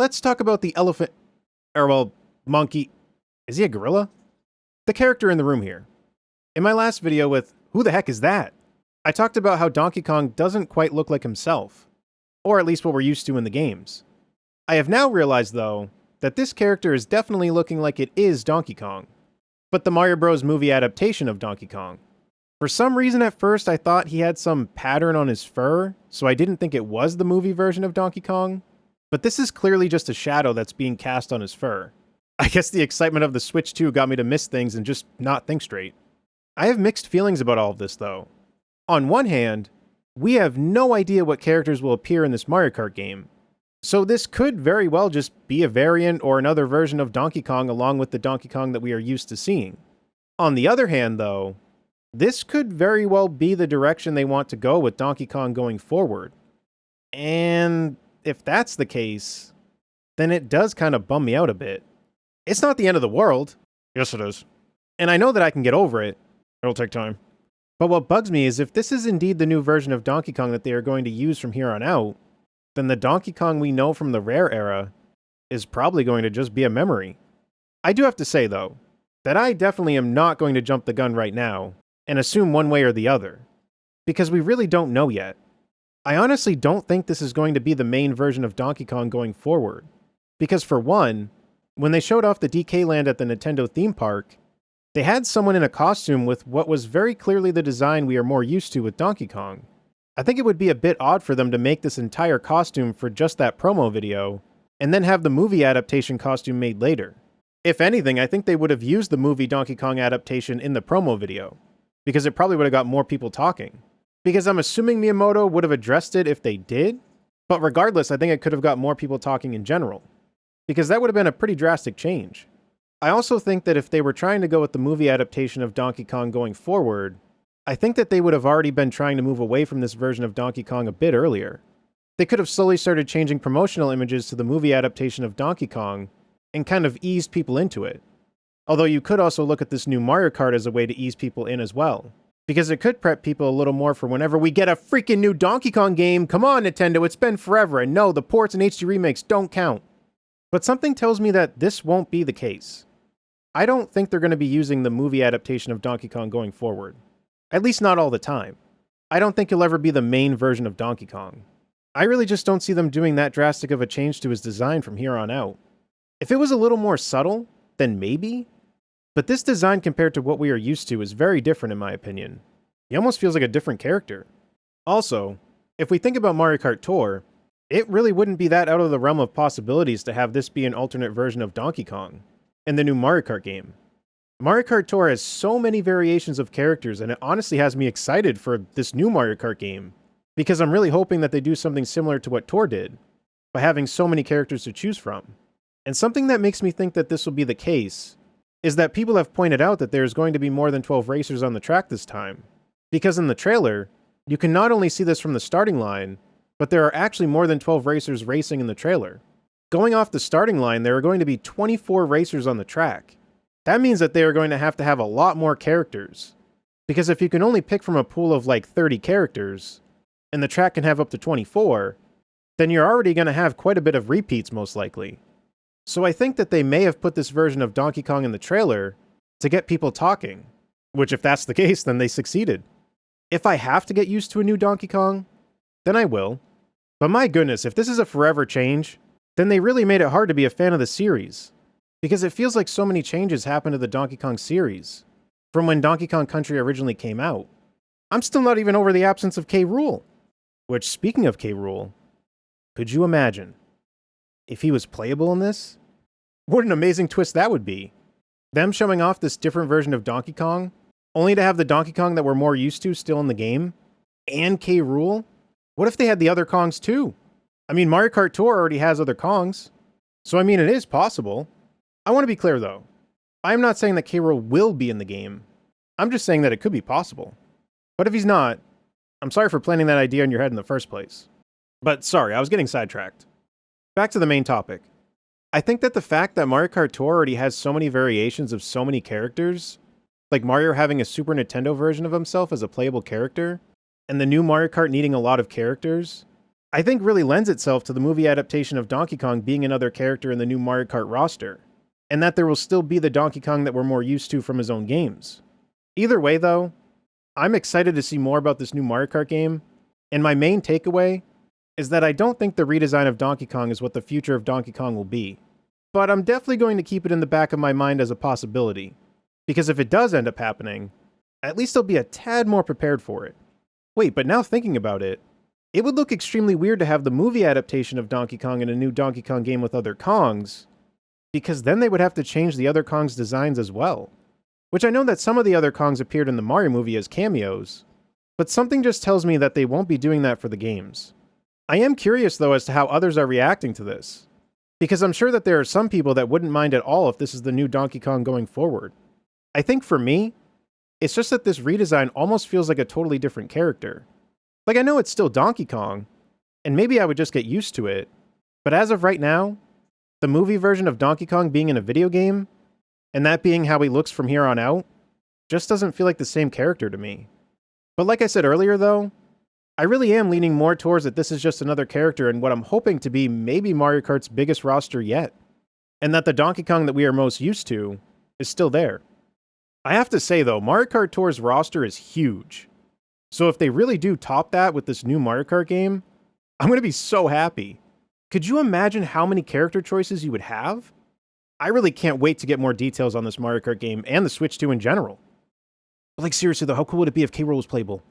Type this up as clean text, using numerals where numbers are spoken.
Let's talk about the elephant, or well, monkey. Is he a gorilla? The character in the room here. In my last video with Who the heck is that? I talked about how Donkey Kong doesn't quite look like himself, or at least what we're used to in the games. I have now realized, though, that this character is definitely looking like it is Donkey Kong, but the Mario Bros. Movie adaptation of Donkey Kong. For some reason at first I thought he had some pattern on his fur, so I didn't think it was the movie version of Donkey Kong, but this is clearly just a shadow that's being cast on his fur. I guess the excitement of the Switch 2 got me to miss things and just not think straight. I have mixed feelings about all of this, though. On one hand, we have no idea what characters will appear in this Mario Kart game, so this could very well just be a variant or another version of Donkey Kong along with the Donkey Kong that we are used to seeing. On the other hand, though, this could very well be the direction they want to go with Donkey Kong going forward. And if that's the case, then it does kind of bum me out a bit. It's not the end of the world. Yes, it is. And I know that I can get over it. It'll take time. But what bugs me is if this is indeed the new version of Donkey Kong that they are going to use from here on out, then the Donkey Kong we know from the Rare era is probably going to just be a memory. I do have to say, though, that I definitely am not going to jump the gun right now and assume one way or the other, because we really don't know yet. I honestly don't think this is going to be the main version of Donkey Kong going forward, because for one, when they showed off the DK Land at the Nintendo theme park, they had someone in a costume with what was very clearly the design we are more used to with Donkey Kong. I think it would be a bit odd for them to make this entire costume for just that promo video, and then have the movie adaptation costume made later. If anything, I think they would have used the movie Donkey Kong adaptation in the promo video, because it probably would have got more people talking. Because I'm assuming Miyamoto would have addressed it if they did, but regardless, I think it could have got more people talking in general, because that would have been a pretty drastic change. I also think that if they were trying to go with the movie adaptation of Donkey Kong going forward, I think that they would have already been trying to move away from this version of Donkey Kong a bit earlier. They could have slowly started changing promotional images to the movie adaptation of Donkey Kong and kind of eased people into it. Although you could also look at this new Mario Kart as a way to ease people in as well, because it could prep people a little more for whenever we get a freaking new Donkey Kong game. Come on, Nintendo, it's been forever, and no, the ports and HD remakes don't count. But something tells me that this won't be the case. I don't think they're going to be using the movie adaptation of Donkey Kong going forward. At least not all the time. I don't think he'll ever be the main version of Donkey Kong. I really just don't see them doing that drastic of a change to his design from here on out. If it was a little more subtle, then maybe. But this design compared to what we are used to is very different in my opinion. He almost feels like a different character. Also, if we think about Mario Kart Tour, it really wouldn't be that out of the realm of possibilities to have this be an alternate version of Donkey Kong in the new Mario Kart game. Mario Kart Tour has so many variations of characters, and it honestly has me excited for this new Mario Kart game, because I'm really hoping that they do something similar to what Tour did, by having so many characters to choose from. And something that makes me think that this will be the case is that people have pointed out that there's going to be more than 12 racers on the track this time, because in the trailer, you can not only see this from the starting line, but there are actually more than 12 racers racing in the trailer. Going off the starting line, there are going to be 24 racers on the track. That means that they are going to have a lot more characters. Because if you can only pick from a pool of like 30 characters, and the track can have up to 24, then you're already going to have quite a bit of repeats most likely. So I think that they may have put this version of Donkey Kong in the trailer to get people talking. Which if that's the case, then they succeeded. If I have to get used to a new Donkey Kong, then I will. But my goodness, if this is a forever change, then they really made it hard to be a fan of the series. Because it feels like so many changes happened to the Donkey Kong series, from when Donkey Kong Country originally came out. I'm still not even over the absence of K. Rool. Which, speaking of K. Rool, could you imagine if he was playable in this? What an amazing twist that would be. Them showing off this different version of Donkey Kong, only to have the Donkey Kong that we're more used to still in the game, and K. Rool? What if they had the other Kongs too? I mean, Mario Kart Tour already has other Kongs, so I mean, it is possible. I want to be clear though, I am not saying that K. Rool will be in the game. I'm just saying that it could be possible. But if he's not, I'm sorry for planting that idea in your head in the first place. But sorry, I was getting sidetracked. Back to the main topic. I think that the fact that Mario Kart Tour already has so many variations of so many characters, like Mario having a Super Nintendo version of himself as a playable character, and the new Mario Kart needing a lot of characters, I think really lends itself to the movie adaptation of Donkey Kong being another character in the new Mario Kart roster, and that there will still be the Donkey Kong that we're more used to from his own games. Either way, though, I'm excited to see more about this new Mario Kart game, and my main takeaway is that I don't think the redesign of Donkey Kong is what the future of Donkey Kong will be. But I'm definitely going to keep it in the back of my mind as a possibility, because if it does end up happening, at least I'll be a tad more prepared for it. Wait, but now thinking about it, it would look extremely weird to have the movie adaptation of Donkey Kong in a new Donkey Kong game with other Kongs, because then they would have to change the other Kong's designs as well. Which I know that some of the other Kongs appeared in the Mario movie as cameos, but something just tells me that they won't be doing that for the games. I am curious though as to how others are reacting to this, because I'm sure that there are some people that wouldn't mind at all if this is the new Donkey Kong going forward. I think for me, it's just that this redesign almost feels like a totally different character. Like, I know it's still Donkey Kong, and maybe I would just get used to it, but as of right now, the movie version of Donkey Kong being in a video game, and that being how he looks from here on out, just doesn't feel like the same character to me. But like I said earlier though, I really am leaning more towards that this is just another character in what I'm hoping to be maybe Mario Kart's biggest roster yet, and that the Donkey Kong that we are most used to is still there. I have to say though, Mario Kart Tour's roster is huge. So if they really do top that with this new Mario Kart game, I'm going to be so happy. Could you imagine how many character choices you would have? I really can't wait to get more details on this Mario Kart game and the Switch 2 in general. But like seriously though, how cool would it be if K. Rool was playable?